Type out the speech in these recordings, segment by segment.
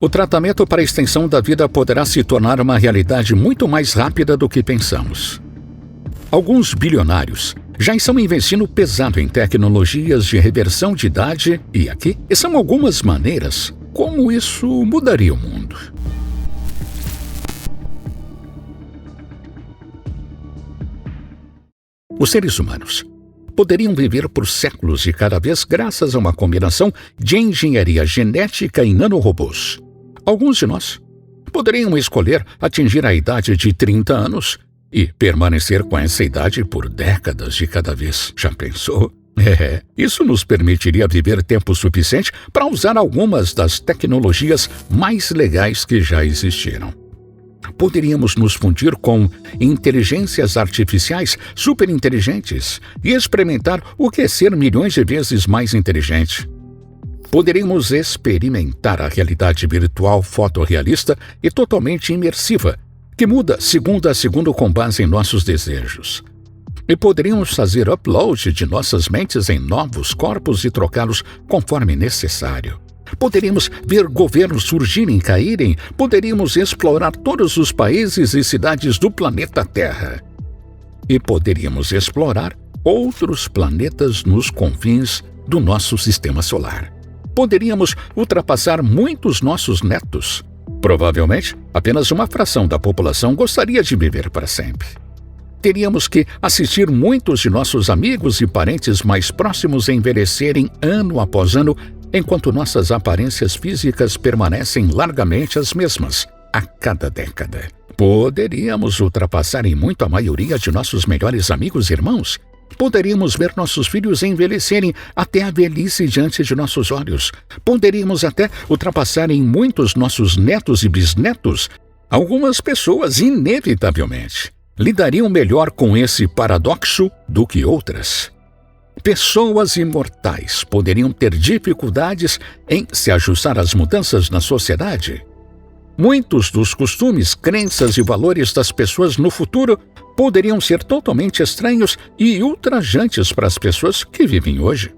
O tratamento para a extensão da vida poderá se tornar uma realidade muito mais rápida do que pensamos. Alguns bilionários já estão investindo pesado em tecnologias de reversão de idade e aqui são algumas maneiras como isso mudaria o mundo. Os seres humanos poderiam viver por séculos e cada vez graças a uma combinação de engenharia genética e nanorobôs. Alguns de nós poderiam escolher atingir a idade de 30 anos e permanecer com essa idade por décadas de cada vez. Já pensou? Isso nos permitiria viver tempo suficiente para usar algumas das tecnologias mais legais que já existiram. Poderíamos nos fundir com inteligências artificiais superinteligentes e experimentar o que é ser milhões de vezes mais inteligente. Poderíamos experimentar a realidade virtual fotorrealista e totalmente imersiva, que muda segundo a segundo com base em nossos desejos. E poderíamos fazer upload de nossas mentes em novos corpos e trocá-los conforme necessário. Poderíamos ver governos surgirem e caírem, poderíamos explorar todos os países e cidades do planeta Terra. E poderíamos explorar outros planetas nos confins do nosso sistema solar. Poderíamos ultrapassar muitos nossos netos. Provavelmente, apenas uma fração da população gostaria de viver para sempre. Teríamos que assistir muitos de nossos amigos e parentes mais próximos envelhecerem ano após ano, enquanto nossas aparências físicas permanecem largamente as mesmas a cada década. Poderíamos ultrapassar em muito a maioria de nossos melhores amigos e irmãos. Poderíamos ver nossos filhos envelhecerem até a velhice diante de nossos olhos. Poderíamos até ultrapassar em muitos nossos netos e bisnetos. Algumas pessoas, inevitavelmente, lidariam melhor com esse paradoxo do que outras. Pessoas imortais poderiam ter dificuldades em se ajustar às mudanças na sociedade. Muitos dos costumes, crenças e valores das pessoas no futuro poderiam ser totalmente estranhos e ultrajantes para as pessoas que vivem hoje.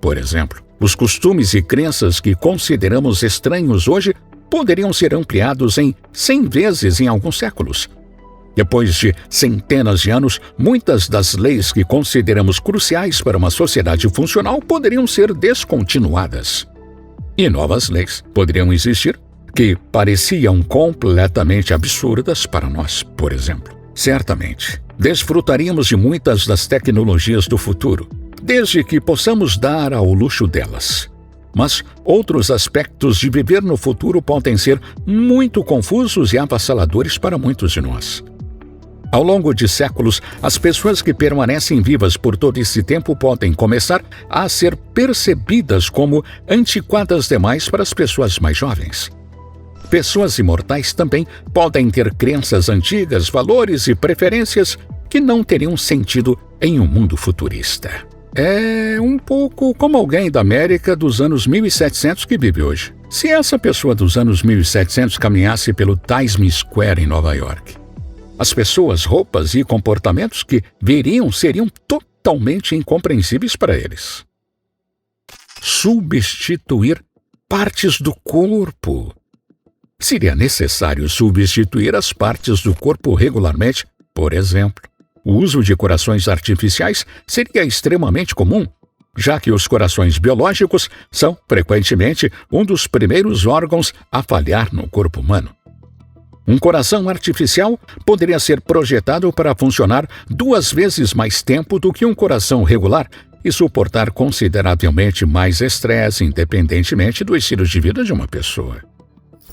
Por exemplo, os costumes e crenças que consideramos estranhos hoje poderiam ser ampliados em 100 vezes em alguns séculos. Depois de centenas de anos, muitas das leis que consideramos cruciais para uma sociedade funcional poderiam ser descontinuadas. E novas leis poderiam existir que pareciam completamente absurdas para nós, por exemplo. Certamente, desfrutaríamos de muitas das tecnologias do futuro, desde que possamos dar ao luxo delas. Mas outros aspectos de viver no futuro podem ser muito confusos e avassaladores para muitos de nós. Ao longo de séculos, as pessoas que permanecem vivas por todo esse tempo podem começar a ser percebidas como antiquadas demais para as pessoas mais jovens. Pessoas imortais também podem ter crenças antigas, valores e preferências que não teriam sentido em um mundo futurista. É um pouco como alguém da América dos anos 1700 que vive hoje. Se essa pessoa dos anos 1700 caminhasse pelo Times Square em Nova York, as pessoas, roupas e comportamentos que veriam seriam totalmente incompreensíveis para eles. Substituir partes do corpo. Seria necessário substituir as partes do corpo regularmente. Por exemplo, o uso de corações artificiais seria extremamente comum, já que os corações biológicos são, frequentemente, um dos primeiros órgãos a falhar no corpo humano. Um coração artificial poderia ser projetado para funcionar 2 vezes mais tempo do que um coração regular e suportar consideravelmente mais estresse, independentemente do estilo de vida de uma pessoa.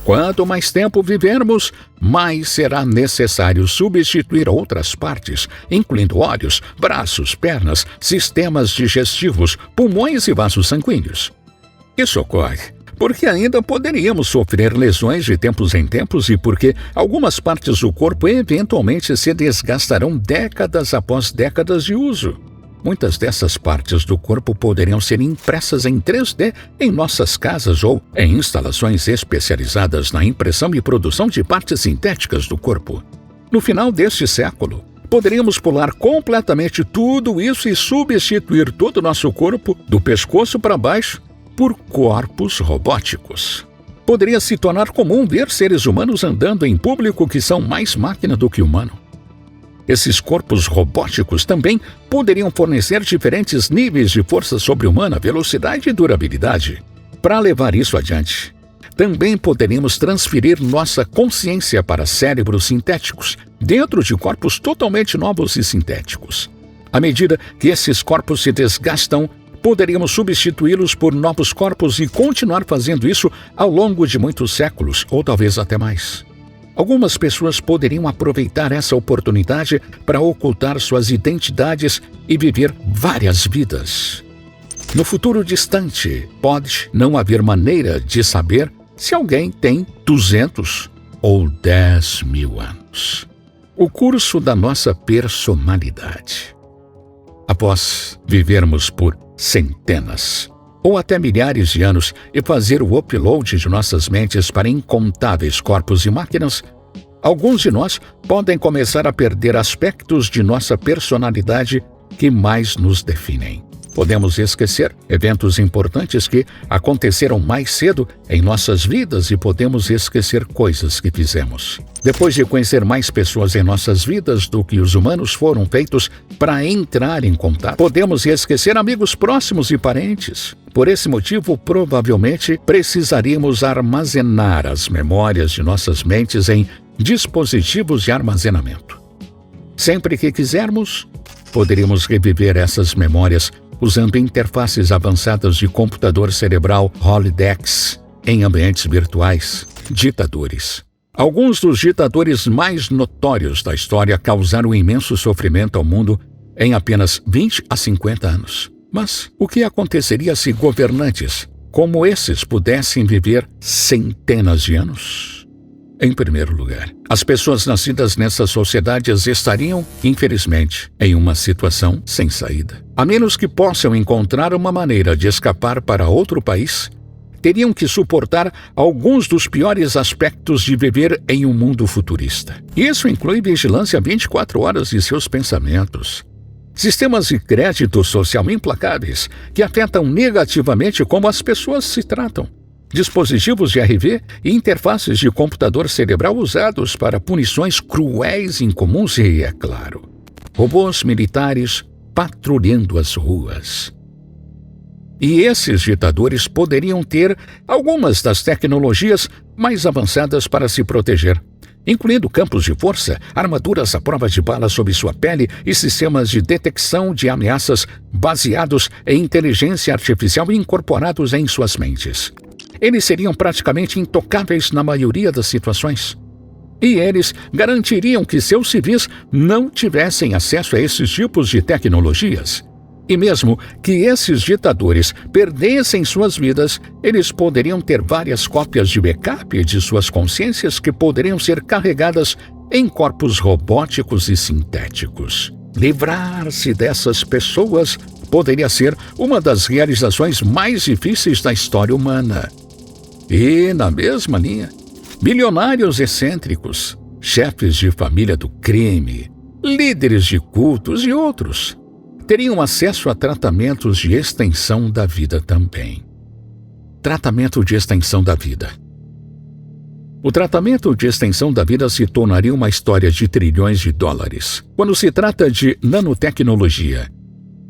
Quanto mais tempo vivermos, mais será necessário substituir outras partes, incluindo olhos, braços, pernas, sistemas digestivos, pulmões e vasos sanguíneos. Isso ocorre porque ainda poderíamos sofrer lesões de tempos em tempos e porque algumas partes do corpo eventualmente se desgastarão décadas após décadas de uso. Muitas dessas partes do corpo poderiam ser impressas em 3D em nossas casas ou em instalações especializadas na impressão e produção de partes sintéticas do corpo. No final deste século, poderíamos pular completamente tudo isso e substituir todo o nosso corpo, do pescoço para baixo, por corpos robóticos. Poderia se tornar comum ver seres humanos andando em público que são mais máquina do que humano. Esses corpos robóticos também poderiam fornecer diferentes níveis de força sobre-humana, velocidade e durabilidade. Para levar isso adiante, também poderíamos transferir nossa consciência para cérebros sintéticos, dentro de corpos totalmente novos e sintéticos. À medida que esses corpos se desgastam, poderíamos substituí-los por novos corpos e continuar fazendo isso ao longo de muitos séculos, ou talvez até mais. Algumas pessoas poderiam aproveitar essa oportunidade para ocultar suas identidades e viver várias vidas. No futuro distante, pode não haver maneira de saber se alguém tem 200 ou 10 mil anos. O curso da nossa personalidade. Após vivermos por centenas ou até milhares de anos e fazer o upload de nossas mentes para incontáveis corpos e máquinas, alguns de nós podem começar a perder aspectos de nossa personalidade que mais nos definem. Podemos esquecer eventos importantes que aconteceram mais cedo em nossas vidas e podemos esquecer coisas que fizemos. Depois de conhecer mais pessoas em nossas vidas do que os humanos foram feitos para entrar em contato, podemos esquecer amigos próximos e parentes. Por esse motivo, provavelmente precisaríamos armazenar as memórias de nossas mentes em dispositivos de armazenamento. Sempre que quisermos, poderíamos reviver essas memórias usando interfaces avançadas de computador cerebral Holodecks em ambientes virtuais. Ditadores. Alguns dos ditadores mais notórios da história causaram imenso sofrimento ao mundo em apenas 20 a 50 anos. Mas o que aconteceria se governantes como esses pudessem viver centenas de anos? Em primeiro lugar, as pessoas nascidas nessas sociedades estariam, infelizmente, em uma situação sem saída. A menos que possam encontrar uma maneira de escapar para outro país, teriam que suportar alguns dos piores aspectos de viver em um mundo futurista. Isso inclui vigilância 24 horas de seus pensamentos, sistemas de crédito social implacáveis que afetam negativamente como as pessoas se tratam, dispositivos de RV e interfaces de computador cerebral usados para punições cruéis e incomuns e, é claro, robôs militares patrulhando as ruas. E esses ditadores poderiam ter algumas das tecnologias mais avançadas para se proteger, incluindo campos de força, armaduras à prova de bala sob sua pele e sistemas de detecção de ameaças baseados em inteligência artificial incorporados em suas mentes. Eles seriam praticamente intocáveis na maioria das situações. E eles garantiriam que seus civis não tivessem acesso a esses tipos de tecnologias. E mesmo que esses ditadores perdessem suas vidas, eles poderiam ter várias cópias de backup de suas consciências que poderiam ser carregadas em corpos robóticos e sintéticos. Livrar-se dessas pessoas poderia ser uma das realizações mais difíceis da história humana. E, na mesma linha, bilionários excêntricos, chefes de família do crime, líderes de cultos e outros teriam acesso a tratamentos de extensão da vida também. Tratamento de extensão da vida. O tratamento de extensão da vida se tornaria uma história de trilhões de dólares. Quando se trata de nanotecnologia,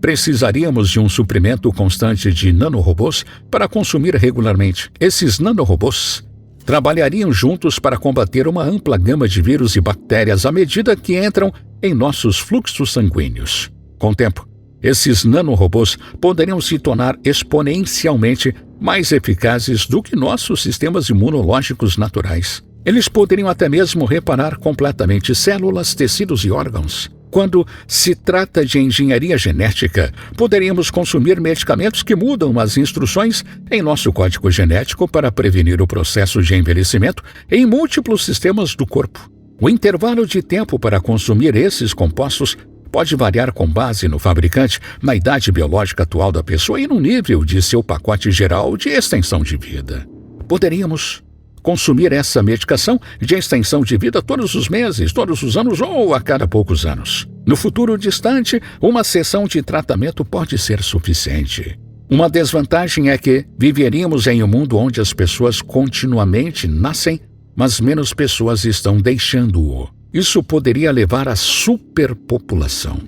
precisaríamos de um suprimento constante de nanorobôs para consumir regularmente. Esses nanorobôs trabalhariam juntos para combater uma ampla gama de vírus e bactérias à medida que entram em nossos fluxos sanguíneos. Com o tempo, esses nanorobôs poderiam se tornar exponencialmente mais eficazes do que nossos sistemas imunológicos naturais. Eles poderiam até mesmo reparar completamente células, tecidos e órgãos. Quando se trata de engenharia genética, poderíamos consumir medicamentos que mudam as instruções em nosso código genético para prevenir o processo de envelhecimento em múltiplos sistemas do corpo. O intervalo de tempo para consumir esses compostos pode variar com base no fabricante, na idade biológica atual da pessoa e no nível de seu pacote geral de extensão de vida. Poderíamos consumir essa medicação de extensão de vida todos os meses, todos os anos ou a cada poucos anos. No futuro distante, uma sessão de tratamento pode ser suficiente. Uma desvantagem é que viveríamos em um mundo onde as pessoas continuamente nascem, mas menos pessoas estão deixando-o. Isso poderia levar à superpopulação.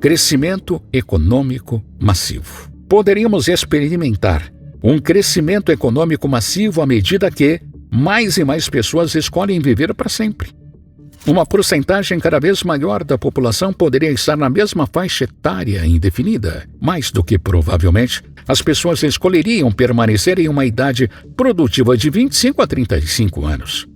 Crescimento econômico massivo. Poderíamos experimentar um crescimento econômico massivo à medida que mais e mais pessoas escolhem viver para sempre. Uma porcentagem cada vez maior da população poderia estar na mesma faixa etária indefinida. Mais do que provavelmente, as pessoas escolheriam permanecer em uma idade produtiva de 25 a 35 anos.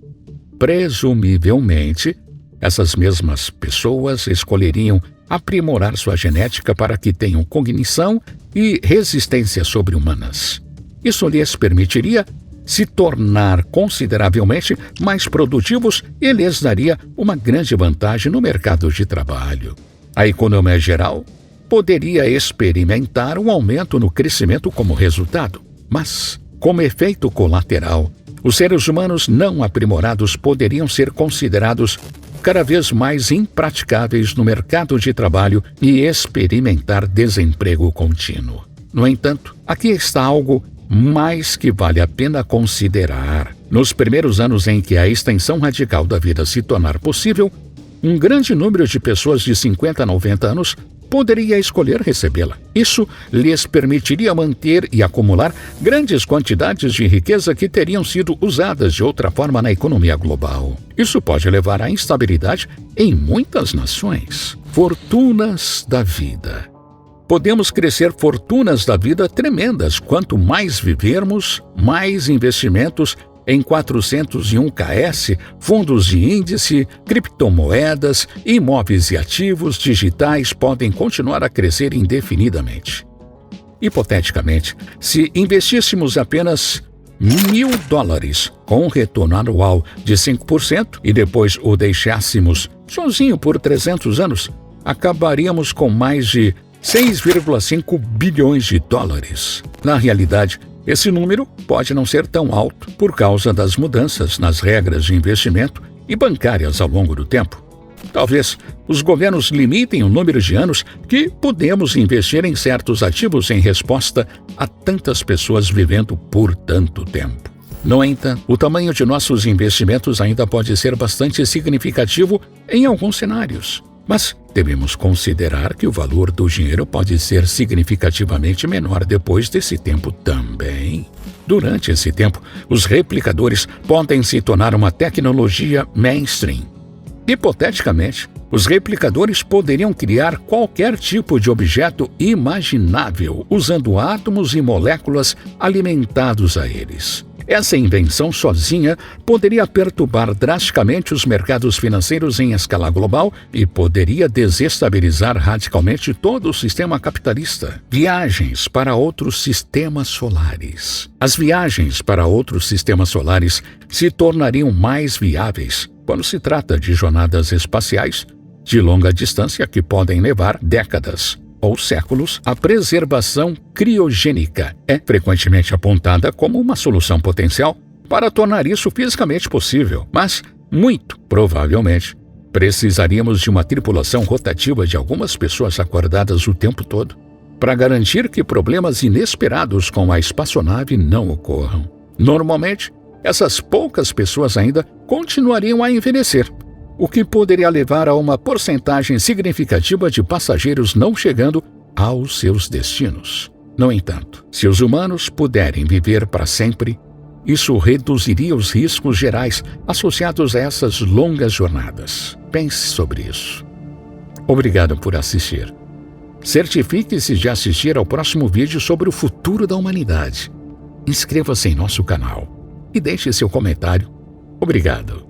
Presumivelmente, essas mesmas pessoas escolheriam aprimorar sua genética para que tenham cognição e resistência sobre-humanas. Isso lhes permitiria se tornar consideravelmente mais produtivos e lhes daria uma grande vantagem no mercado de trabalho. A economia geral poderia experimentar um aumento no crescimento como resultado, mas, como efeito colateral, os seres humanos não aprimorados poderiam ser considerados cada vez mais impraticáveis no mercado de trabalho e experimentar desemprego contínuo. No entanto, aqui está algo mais que vale a pena considerar. Nos primeiros anos em que a extensão radical da vida se tornar possível, um grande número de pessoas de 50 a 90 anos poderia escolher recebê-la. Isso lhes permitiria manter e acumular grandes quantidades de riqueza que teriam sido usadas de outra forma na economia global. Isso pode levar à instabilidade em muitas nações. Fortunas da vida. Podemos crescer fortunas da vida tremendas. Quanto mais vivermos, mais investimentos em 401(k), fundos de índice, criptomoedas, imóveis e ativos digitais podem continuar a crescer indefinidamente. Hipoteticamente, se investíssemos apenas $1.000 com um retorno anual de 5% e depois o deixássemos sozinho por 300 anos, acabaríamos com mais de $6,5 bilhões. Na realidade, esse número pode não ser tão alto por causa das mudanças nas regras de investimento e bancárias ao longo do tempo. Talvez os governos limitem o número de anos que podemos investir em certos ativos em resposta a tantas pessoas vivendo por tanto tempo. No entanto, o tamanho de nossos investimentos ainda pode ser bastante significativo em alguns cenários. Mas devemos considerar que o valor do dinheiro pode ser significativamente menor depois desse tempo também. Durante esse tempo, os replicadores podem se tornar uma tecnologia mainstream. Hipoteticamente, os replicadores poderiam criar qualquer tipo de objeto imaginável usando átomos e moléculas alimentados a eles. Essa invenção sozinha poderia perturbar drasticamente os mercados financeiros em escala global e poderia desestabilizar radicalmente todo o sistema capitalista. Viagens para outros sistemas solares. As viagens para outros sistemas solares se tornariam mais viáveis quando se trata de jornadas espaciais de longa distância que podem levar décadas ou séculos. A preservação criogênica é frequentemente apontada como uma solução potencial para tornar isso fisicamente possível, mas, muito provavelmente, precisaríamos de uma tripulação rotativa de algumas pessoas acordadas o tempo todo para garantir que problemas inesperados com a espaçonave não ocorram. Normalmente, essas poucas pessoas ainda continuariam a envelhecer, o que poderia levar a uma porcentagem significativa de passageiros não chegando aos seus destinos. No entanto, se os humanos puderem viver para sempre, isso reduziria os riscos gerais associados a essas longas jornadas. Pense sobre isso. Obrigado por assistir. Certifique-se de assistir ao próximo vídeo sobre o futuro da humanidade. Inscreva-se em nosso canal e deixe seu comentário. Obrigado.